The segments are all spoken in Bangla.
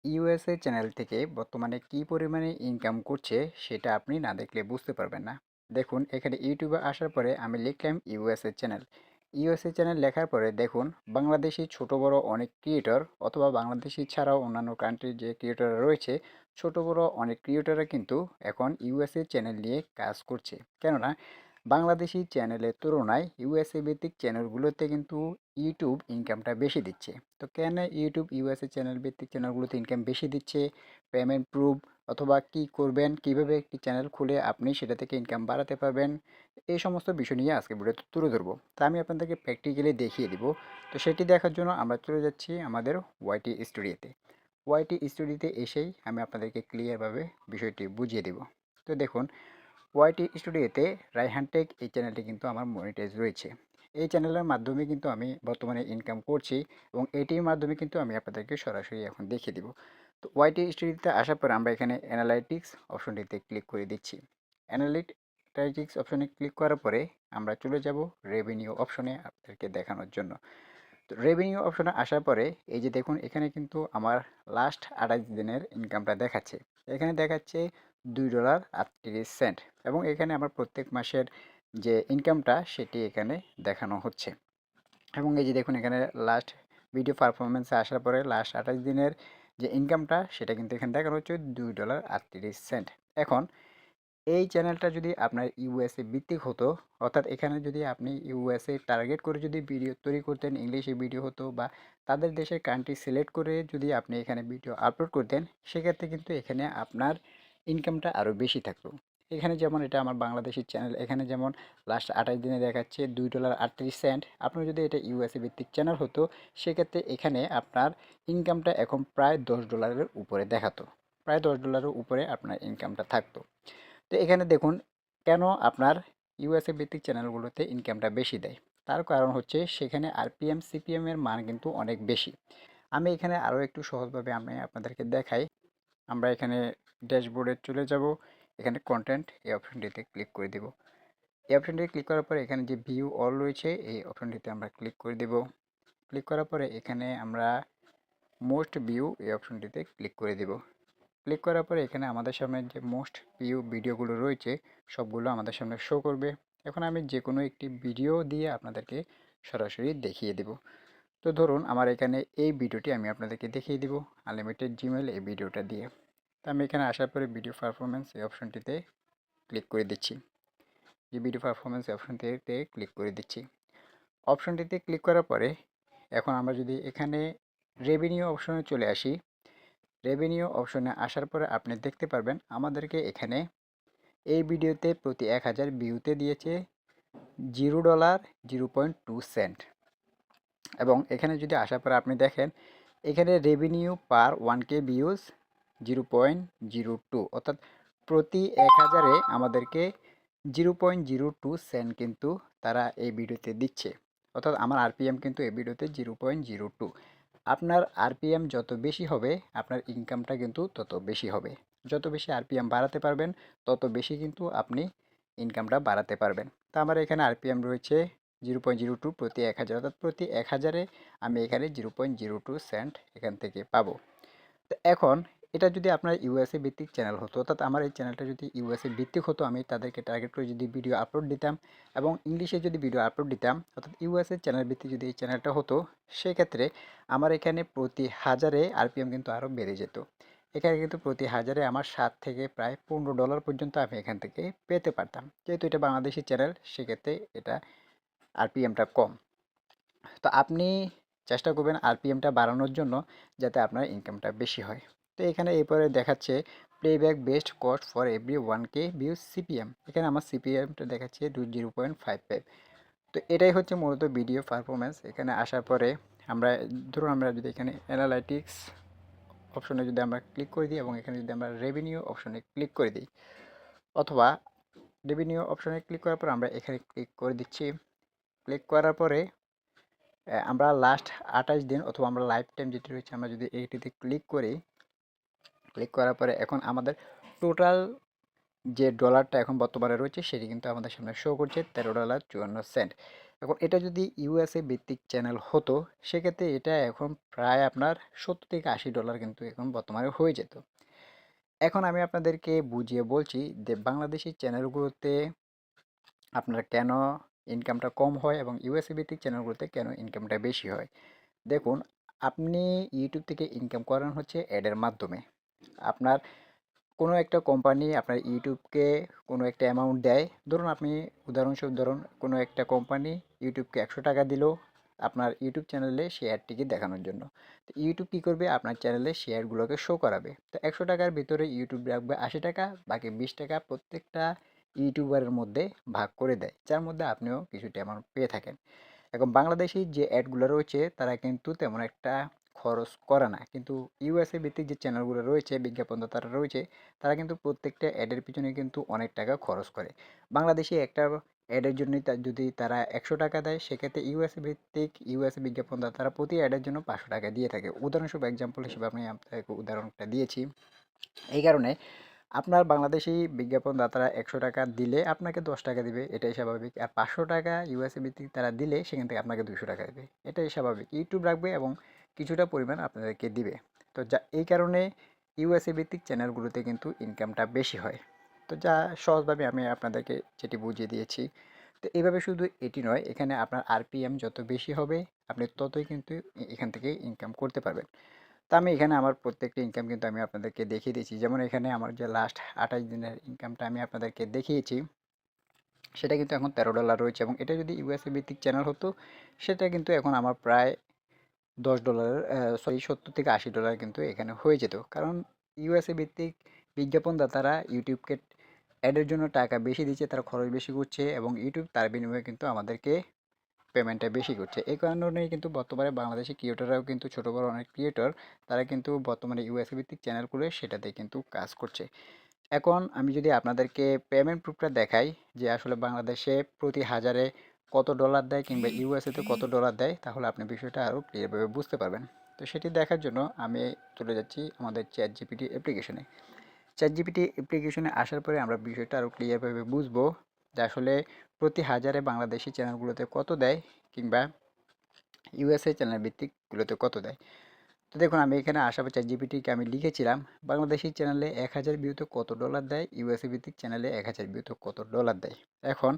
ইউএসএ চ্যানেল থেকে বর্তমানে কি পরিমাণে ইনকাম করছে সেটা আপনি না দেখলে বুঝতে পারবেন না। দেখুন এখানে ইউটিউবে আসার পরে আমি লিখলাম ইউএসএ চ্যানেল। ইউএসএ চ্যানেল লেখার পরে দেখুন বাংলাদেশি ছোট বড় অনেক ক্রিয়েটর অথবা বাংলাদেশি ছাড়াও অন্যান্য কান্ট্রির যে ক্রিয়েটররা রয়েছে ছোট বড় অনেক ক্রিয়েটররা কিন্তু এখন ইউএসএ চ্যানেল নিয়ে কাজ করছে। কেননা বাংলাদেশি চ্যানেলের তুলনায় ইউএসএ ভিত্তিক চ্যানেলগুলোতে কিন্তু ইউটিউব ইনকামটা বেশি দিচ্ছে। তো কেন ইউটিউব ইউএসএ চ্যানেল ভিত্তিক চ্যানেলগুলোতে ইনকাম বেশি দিচ্ছে, পেমেন্ট প্রুফ অথবা কি করবেন, কিভাবে একটি চ্যানেল খুলে আপনি সেটা থেকে ইনকাম বাড়াতে পারবেন, এই সমস্ত বিষয় নিয়ে আজকে ভিডিওতে তুলে ধরবো। তা আমি আপনাদেরকে প্র্যাকটিক্যালি দেখিয়ে দিব। তো সেটি দেখার জন্য আমরা চলে যাচ্ছি আমাদের ওয়াইটি স্টুডিওতে। ওয়াইটি স্টুডিওতে এসেই আমি আপনাদেরকে ক্লিয়ারভাবে বিষয়টি বুঝিয়ে দেব। তো দেখুন ওয়াইটি স্টুডিওতে রায়হান টেক এই চ্যানেলটি কিন্তু আমার মনিটাইজ রয়েছে। এই চ্যানেলের মাধ্যমে কিন্তু আমি বর্তমানে ইনকাম করছি এবং এটির মাধ্যমে কিন্তু আমি আপনাদেরকে সরাসরি এখন দেখিয়ে দিব। তো ওয়াইটি স্টুডিওতে আসার পর আমরা এখানে অ্যানালাইটিক্স অপশনটিতে ক্লিক করে দিচ্ছি। অ্যানালিটিক্স অপশনে ক্লিক করার পরে আমরা চলে যাব রেভিনিউ অপশনে আপনাদেরকে দেখানোর জন্য। তো রেভিনিউ অপশনে আসার পরে এই যে দেখুন এখানে কিন্তু আমার লাস্ট 28 দিনের ইনকামটা দেখাচ্ছে। এখানে দেখাচ্ছে $2.38 এবং এখানে আমার প্রত্যেক মাসের যে ইনকামটা সেটি এখানে দেখানো হচ্ছে। এবং এই যে দেখুন এখানে লাস্ট ভিডিও পারফরমেন্সে আসার পরে লাস্ট 28 দিনের যে ইনকামটা সেটা কিন্তু এখানে দেখানো হচ্ছে $2.38। এখন এই চ্যানেলটা যদি আপনার ইউএসএ ভিত্তিক হতো, অর্থাৎ এখানে যদি আপনি ইউএসএ টার্গেট করে যদি ভিডিও তৈরি করতেন, ইংলিশে ভিডিও হতো বা তাদের দেশের কান্ট্রি সিলেক্ট করে যদি আপনি এখানে ভিডিও আপলোড করতেন, সেক্ষেত্রে কিন্তু এখানে আপনার ইনকামটা আরও বেশি থাকতো। এখানে যেমন এটা আমার বাংলাদেশি চ্যানেল, এখানে যেমন লাস্ট 28 দিনে দেখাচ্ছে $2.38। আপনার যদি এটা ইউএসএ ভিত্তিক চ্যানেল হতো সেক্ষেত্রে এখানে আপনার ইনকামটা এখন প্রায় $10 উপরে দেখাতো, প্রায় $10 উপরে আপনার ইনকামটা থাকতো। তো এখানে দেখুন কেন আপনার ইউএসএ ভিত্তিক চ্যানেলগুলোতে ইনকামটা বেশি দেয়। তার কারণ হচ্ছে সেখানে আরপিএম সিপিএম এর মান কিন্তু অনেক বেশি। আমি এখানে আরও একটু সহজভাবে আমি আপনাদেরকে দেখাই। আমরা এখানে ড্যাশবোর্ডে চলে যাব। এখানে কন্টেন্ট এই অপশনটিতে ক্লিক করে দেব। এই অপশনটি ক্লিক করার পরে এখানে যে ভিউ অল রয়েছে এই অপশনটিতে আমরা ক্লিক করে দেব। ক্লিক করার পরে এখানে আমরা মোস্ট ভিউ এই অপশনটিতে ক্লিক করে দেব। ক্লিক করার পরে এখানে আমাদের সামনে যে মোস্ট ভিউ ভিডিওগুলো রয়েছে সবগুলো আমাদের সামনে শো করবে। এখন আমি যে কোনো একটি ভিডিও দিয়ে আপনাদেরকে সরাসরি দেখিয়ে দেব। তো ধরুন আমার এখানে এই ভিডিওটি আমি আপনাদেরকে দেখিয়ে দিব আনলিমিটেড জিমেল এই ভিডিওটা দিয়ে। তো আমি এখানে আসার পরে ভিডিও পারফরমেন্স এই অপশনটিতে ক্লিক করে দিচ্ছি। যে ভিডিও পারফরমেন্স অপশনটিতে ক্লিক করে দিচ্ছি। অপশনটিতে ক্লিক করার পরে এখন আমরা যদি এখানে রেভিনিউ অপশনে চলে আসি, রেভিনিউ অপশনে আসার পরে আপনি দেখতে পারবেন আমাদেরকে এখানে এই ভিডিওতে প্রতি 1000 ভিউতে দিয়েছে $0.02। এবং এখানে যদি আসার পরে আপনি দেখেন এখানে রেভিনিউ পার 1K ভিউজ 0.02, অর্থাৎ প্রতি 1000-এ আমাদেরকে $0.02 কিন্তু তারা এই ভিডিওতে দিচ্ছে। অর্থাৎ আমার আরপিএম কিন্তু এই ভিডিওতে 0.02। আপনার আরপিএম যত বেশি হবে আপনার ইনকামটা কিন্তু তত বেশি হবে। যত বেশি আরপিএম বাড়াতে পারবেন তত বেশি কিন্তু আপনি ইনকামটা বাড়াতে পারবেন। তো আমার এখানে আরপিএম রয়েছে 0.02 প্রতি 1000, অর্থাৎ প্রতি 1000-এ আমি এখানে $0.02 এখান থেকে পাবো। তো এখন এটা যদি আপনার ইউএসএ ভিত্তিক চ্যানেল হতো, অর্থাৎ আমার এই চ্যানেলটা যদি ইউএসএ ভিত্তিক হতো, আমি তাদেরকে টার্গেট করে যদি ভিডিও আপলোড দিতাম এবং ইংলিশে যদি ভিডিও আপলোড দিতাম, অর্থাৎ ইউএসএ চ্যানেল ভিত্তিক যদি এই চ্যানেলটা হতো, সেক্ষেত্রে আমার এখানে প্রতি 1000-এ আরপিএম কিন্তু আরও বেড়ে যেত। এখানে কিন্তু প্রতি 1000-এ আমার 7 থেকে প্রায় $15 পর্যন্ত আমি এখান থেকে পেতে পারতাম। যেহেতু এটা বাংলাদেশি চ্যানেল সেক্ষেত্রে এটা আরপিএমটা কম। তো আপনি চেষ্টা করবেন আরপিএমটা বাড়ানোর জন্য যাতে আপনার ইনকামটা বেশি হয়। তো এখানে এরপরে দেখাচ্ছে playback best cost for every 1K view CPM. এখানে আমার সিপিএমটা দেখাচ্ছে 0.55। তো এটাই হচ্ছে মূলত ভিডিও পারফরমেন্স। এখানে আসার পরে আমরা ধরুন আমরা যদি এখানে অ্যানালাইটিক্স অপশনে যদি আমরা ক্লিক করে দিই এবং এখানে যদি আমরা রেভিনিউ অপশনে ক্লিক করে দিই, অথবা রেভিনিউ অপশনে ক্লিক করার পর আমরা এখানে ক্লিক করে দিচ্ছি। ক্লিক করার পরে আমরা লাস্ট 28 দিন অথবা আমরা লাইফ টাইম যেটি রয়েছে আমরা যদি এইটিতে ক্লিক করি, ক্লিক করার পরে এখন আমাদের টোটাল যে ডলারটা এখন বর্তমানে রয়েছে সেটি কিন্তু আমাদের সামনে শো করছে $13.54। এখন এটা যদি ইউএসএ ভিত্তিক চ্যানেল হতো, সেক্ষেত্রে এটা এখন প্রায় আপনার $70 থেকে $80 কিন্তু এখন বর্তমানে হয়ে যেত। এখন আমি আপনাদেরকে বুঝিয়ে বলছি যে বাংলাদেশি চ্যানেলগুলোতে আপনার কেন ইনকামটা কম হয় এবং ইউএসএ ভিত্তিক চ্যানেলগুলোতে কেন ইনকামটা বেশি হয়। দেখুন, আপনি ইউটিউব থেকে ইনকাম করেন হচ্ছে অ্যাডের মাধ্যমে। আপনার কোনো একটা কোম্পানি আপনার ইউটিউবকে কোনো একটা অ্যামাউন্ট দেয়। ধরুন আপনি, উদাহরণস্বরূপ ধরুন, কোনো একটা কোম্পানি ইউটিউবকে $100 দিল আপনার ইউটিউব চ্যানেলে সেই অ্যাডটিকে দেখানোর জন্য। তো ইউটিউব কী করবে, আপনার চ্যানেলে সেই অ্যাডগুলোকে শো করাবে। তো $100 ভিতরে ইউটিউব রাখবে $80, বাকি $20 প্রত্যেকটা ইউটিউবারের মধ্যে ভাগ করে দেয়, যার মধ্যে আপনিও কিছুটা অ্যামাউন্ট পেয়ে থাকেন। এখন বাংলাদেশি যে অ্যাডগুলো রয়েছে তারা কিন্তু তেমন একটা খরচ করে না, কিন্তু ইউএসএ ভিত্তিক যে চ্যানেলগুলো রয়েছে, বিজ্ঞাপনদাতারা রয়েছে, তারা কিন্তু প্রত্যেকটা অ্যাডের পিছনে কিন্তু অনেক টাকা খরচ করে। বাংলাদেশি একটা অ্যাডের জন্যই যদি তারা $100 দেয়, সেক্ষেত্রে ইউএসএ ভিত্তিক ইউএসএ বিজ্ঞাপনদাতারা প্রতি অ্যাডের জন্য $500 দিয়ে থাকে। উদাহরণস্বরূপ এক্সাম্পল হিসেবে আমি আপনাকে উদাহরণটা দিয়েছি। এই কারণে আপনার বাংলাদেশি বিজ্ঞাপনদাতারা $100 দিলে আপনাকে $10 দিবে, এটাই স্বাভাবিক। আর $500 ইউএসএ ভিত্তিক তারা দিলে সেখান থেকে আপনাকে $200 দিবে, এটাই স্বাভাবিক। ইউটিউব রাখবে এবং কিছুটা পরিমাণ আপনাদেরকে দিবে। তো যা এই কারণে ইউএসএ ভিত্তিক চ্যানেলগুলোতে কিন্তু ইনকামটা বেশি হয়। তো যা সহজভাবে আমি আপনাদেরকে যেটি বুঝিয়ে দিয়েছি। তো এইভাবে শুধু এটি নয়, এখানে আপনার আরপিএম যত বেশি হবে আপনি ততই কিন্তু এখান থেকে ইনকাম করতে পারবেন। তো আমি এখানে আমার প্রত্যেকটা ইনকাম কিন্তু আমি আপনাদেরকে দেখিয়ে দিয়েছি। যেমন এখানে আমার যে লাস্ট 28 দিনের ইনকামটা আমি আপনাদেরকে দেখিয়েছি, সেটা কিন্তু এখন $13 রয়েছে, এবং এটা যদি ইউএসএ ভিত্তিক চ্যানেল হতো সেটা কিন্তু এখন আমার প্রায় $10, সরি, $70 থেকে $80 কিন্তু এখানে হয়ে যেত। কারণ ইউএসএ ভিত্তিক বিজ্ঞাপনদাতারা ইউটিউবকে অ্যাডের জন্য টাকা বেশি দিচ্ছে, তারা খরচ বেশি করছে, এবং ইউটিউব তার বিনিময়ে কিন্তু আমাদেরকে পেমেন্টটা বেশি করছে। এই কারণেই কিন্তু বর্তমানে বাংলাদেশি ক্রিয়েটররাও কিন্তু, ছোটো বড় অনেক ক্রিয়েটর, তারা কিন্তু বর্তমানে ইউএসএ ভিত্তিক চ্যানেল খুলে সেটাতে কিন্তু কাজ করছে। এখন আমি যদি আপনাদেরকে পেমেন্ট প্রুফটা দেখাই যে আসলে বাংলাদেশে প্রতি হাজারে কত ডলার দেয় কিংবা ইউএসএতে কত ডলার দেয়, তাহলে আপনি বিষয়টা আরও ক্লিয়ারভাবে বুঝতে পারবেন। তো সেটি দেখার জন্য আমি চলে যাচ্ছি আমাদের চ্যাট জিপিটি অ্যাপ্লিকেশনে। চ্যাট জিপিটি অ্যাপ্লিকেশনে আসার পরে আমরা বিষয়টা আরও ক্লিয়ারভাবে বুঝবো যে আসলে প্রতি হাজারে বাংলাদেশি চ্যানেলগুলোতে কত দেয় কিংবা ইউএসএ চ্যানেল ভিত্তিকগুলোতে কত দেয়। তো দেখুন, আমি এখানে আসার পর চ্যাটজিপিটিকে আমি লিখেছিলাম বাংলাদেশি চ্যানেলে 1000 ভিউতে কত ডলার দেয়, ইউএসএ ভিত্তিক চ্যানেলে 1000 ভিউতে কত ডলার দেয়। এখন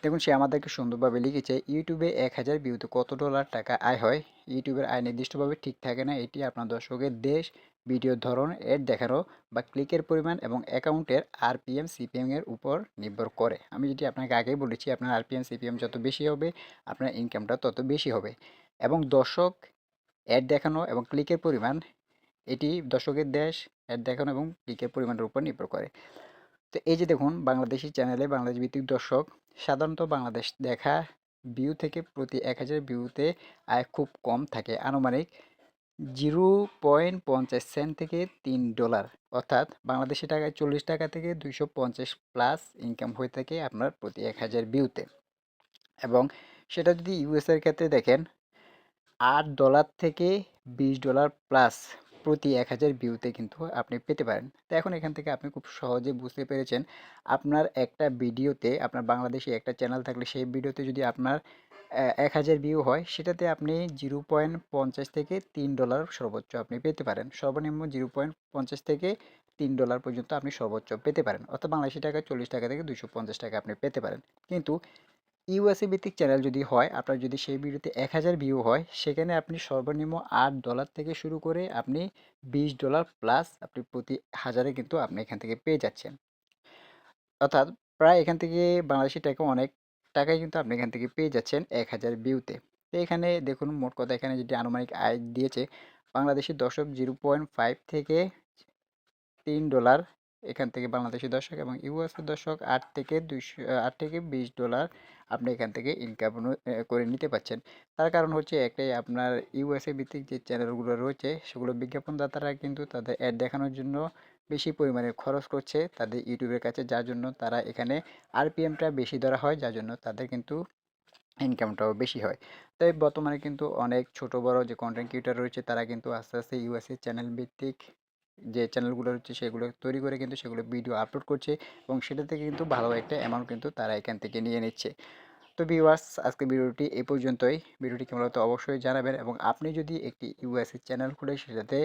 দেখুন, সে আমাদেরকে সুন্দরভাবে লিখেছে ইউটিউবে 1000 ভিউতে কত ডলার টাকা আয় হয়। ইউটিউবের আয় নির্দিষ্টভাবে ঠিক থাকে না, এটি আপনার দর্শকের দেশ, ভিডিওর ধরন, এড দেখানো বা ক্লিকের পরিমাণ এবং অ্যাকাউন্টের আরপিএম সিপিএম এর উপর নির্ভর করে। আমি যেটি আপনাকে আগেই বলেছি, আপনার আরপিএম সিপিএম যত বেশি হবে আপনার ইনকামটা তত বেশি হবে। এবং দর্শক, অ্যাড দেখানো এবং ক্লিকের পরিমাণ, এটি দর্শকের দেশ, অ্যাড দেখানো এবং ক্লিকের পরিমাণের উপর নির্ভর করে। তো এই যে দেখুন, বাংলাদেশি চ্যানেলে বাংলাদেশ ভিত্তিক দর্শক সাধারণত বাংলাদেশ দেখা ভিউ থেকে প্রতি 1000 ভিউতে আয় খুব কম থাকে, আনুমানিক 0.50 সেন্ট থেকে $3, অর্থাৎ বাংলাদেশি টাকায় $40 থেকে 250 প্লাস ইনকাম হয়ে থাকে আপনার প্রতি 1000 ভিউতে। এবং সেটা যদি ইউএসের ক্ষেত্রে দেখেন, $8 থেকে $20 প্লাস প্রতি 1000 ভিউতে কিন্তু আপনি পেতে পারেন। তো এখন এখান থেকে আপনি খুব সহজে বুঝতে পেরেছেন, আপনার একটা ভিডিওতে, আপনার বাংলাদেশি একটা চ্যানেল থাকলে সেই ভিডিওতে যদি আপনার 1000 ভিউ হয়, সেটাতে আপনি 0.50 থেকে $3 সর্বোচ্চ আপনি পেতে পারেন। সর্বনিম্ন 0.50 থেকে $3 পর্যন্ত আপনি সর্বোচ্চ পেতে পারেন, অর্থাৎ বাংলাদেশি টাকায় $40 থেকে $250 আপনি পেতে পারেন। কিন্তু ইউএসএ ভিত্তিক চ্যানেল যদি হয়, আপনার যদি সেই ভিডিওতে 1000 ভিউ হয়, সেখানে আপনি সর্বনিম্ন $8 থেকে শুরু করে আপনি $20 প্লাস আপনি প্রতি হাজারে কিন্তু আপনি এখান থেকে পেয়ে যাচ্ছেন। অর্থাৎ প্রায় এখান থেকে বাংলাদেশি টাকা অনেক টাকাই কিন্তু আপনি এখান থেকে পেয়ে যাচ্ছেন 1000 ভিউতে। তো এখানে দেখুন, মোট কথা এখানে যেটি আনুমানিক আয় দিয়েছে, বাংলাদেশি দর্শক 0.5 থেকে $3 এখান থেকে বাংলাদেশি দর্শক, এবং ইউএসএ দর্শক 8 থেকে $20 আপনি এখান থেকে ইনকাম করে নিতে পারছেন। তার কারণ হচ্ছে একটাই, আপনার ইউএসএ ভিত্তিক যে চ্যানেলগুলো রয়েছে সেগুলো বিজ্ঞাপনদাতারা কিন্তু তাদের অ্যাড দেখানোর জন্য বেশি পরিমাণে খরচ করছে তাদের ইউটিউবের কাছে, যার জন্য তারা এখানে আরপিএমটা বেশি ধরা হয়, যার জন্য তাদের কিন্তু ইনকামটাও বেশি হয়। তাই বর্তমানে কিন্তু অনেক ছোট বড় যে কন্টেন্ট ক্রিয়েটর রয়েছে তারা কিন্তু আস্তে আস্তে ইউএসএ চ্যানেল ভিত্তিক যে চ্যানেলগুলো রয়েছে সেগুলো তৈরি করে কিন্তু সেগুলো ভিডিও আপলোড করছে, এবং সেটা থেকে কিন্তু ভালো একটা অ্যামাউন্ট কিন্তু তারা এখান থেকে নিয়ে নিচ্ছে। তো তো ভিউয়ার্স, আজকে ভিডিওটি এই পর্যন্তই। ভিডিওটি কেমন লাগলো অবশ্যই জানাবেন, এবং আপনি যদি একটি ইউএসএ চ্যানেল খুলে সেটাতে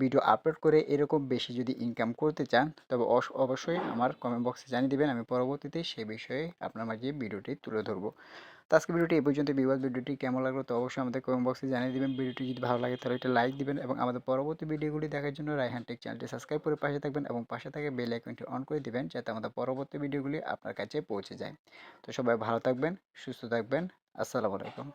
ভিডিও আপলোড করে এরকম বেশি যদি ইনকাম করতে চান, তবে অবশ্যই আমার কমেন্ট বক্সে জানিয়ে দিবেন। আমি পরবর্তীতে সেই বিষয়ে আপনার মাঝে ভিডিওটি তুলে ধরবো। তো আজকে ভিডিওটি এই পর্যন্ত। ভিউয়ার্স, ভিডিওটি কেমন লাগলো তো অবশ্যই আমাদের কমেন্ট বক্সে জানিয়ে দিবেন। ভিডিওটি যদি ভালো লাগে তাহলে একটা লাইক দিবেন, এবং আমাদের পরবর্তী ভিডিওগুলি দেখার জন্য রায়হান টেক চ্যানেলটি সাবস্ক্রাইব করে পাশে থাকবেন, এবং পাশে থাকা বেল আইকনটি অন করে দিবেন যাতে আমাদের পরবর্তী ভিডিওগুলি আপনার কাছে পৌঁছে যায়। তো সবাই ভালো থাকবেন, সুস্থ থাকবেন। আসসালামু আলাইকুম।